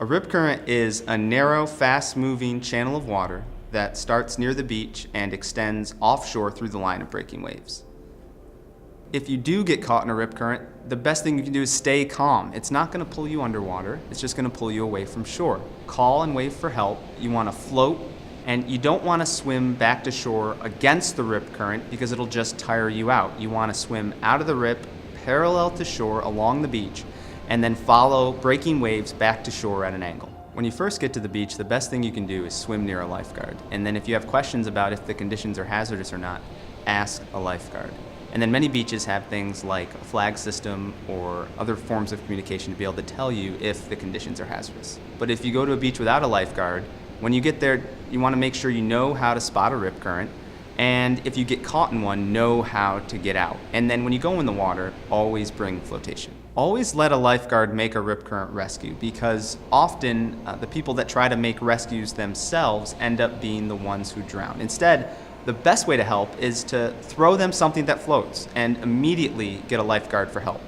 A rip current is a narrow, fast-moving channel of water that starts near the beach and extends offshore through the line of breaking waves. If you do get caught in a rip current, the best thing you can do is stay calm. It's not going to pull you underwater, it's just going to pull you away from shore. Call and wave for help. You want to float, and you don't want to swim back to shore against the rip current because it'll just tire you out. You want to swim out of the rip, parallel to shore along the beach, and then follow breaking waves back to shore at an angle. When you first get to the beach, the best thing you can do is swim near a lifeguard. And then if you have questions about if the conditions are hazardous or not, ask a lifeguard. And then many beaches have things like a flag system or other forms of communication to be able to tell you if the conditions are hazardous. But if you go to a beach without a lifeguard, when you get there, you want to make sure you know how to spot a rip current. And if you get caught in one, know how to get out. And then when you go in the water, always bring flotation. Always let a lifeguard make a rip current rescue, because often the people that try to make rescues themselves end up being the ones who drown. Instead, the best way to help is to throw them something that floats and immediately get a lifeguard for help.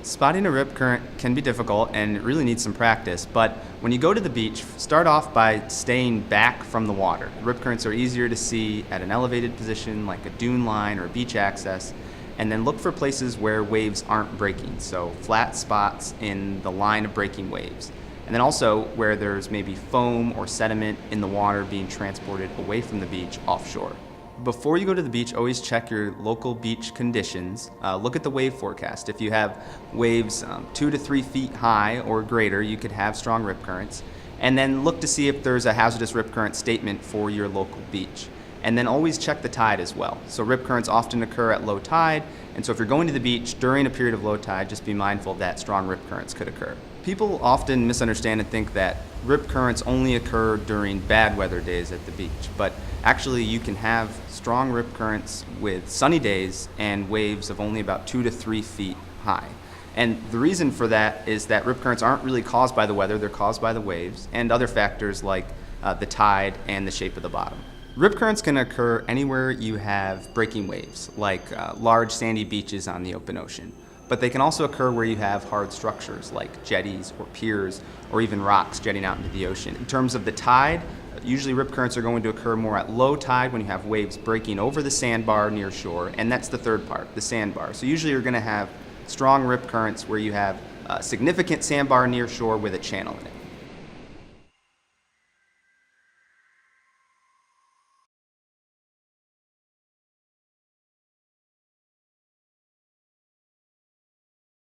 Spotting a rip current can be difficult and it really needs some practice, but when you go to the beach, start off by staying back from the water. Rip currents are easier to see at an elevated position like a dune line or beach access, and then look for places where waves aren't breaking, so flat spots in the line of breaking waves. And then also where there's maybe foam or sediment in the water being transported away from the beach offshore. Before you go to the beach, always check your local beach conditions. Look at the wave forecast. If you have waves 2 to 3 feet high or greater, you could have strong rip currents. And then look to see if there's a hazardous rip current statement for your local beach. And then always check the tide as well. So rip currents often occur at low tide, and so if you're going to the beach during a period of low tide, just be mindful that strong rip currents could occur. People often misunderstand and think that rip currents only occur during bad weather days at the beach, but actually you can have strong rip currents with sunny days and waves of only about 2 to 3 feet high. And the reason for that is that rip currents aren't really caused by the weather, they're caused by the waves and other factors like the tide and the shape of the bottom. Rip currents can occur anywhere you have breaking waves, like large sandy beaches on the open ocean. But they can also occur where you have hard structures like jetties or piers or even rocks jetting out into the ocean. In terms of the tide, usually rip currents are going to occur more at low tide when you have waves breaking over the sandbar near shore, and that's the third part, the sandbar. So usually you're going to have strong rip currents where you have a significant sandbar near shore with a channel in it.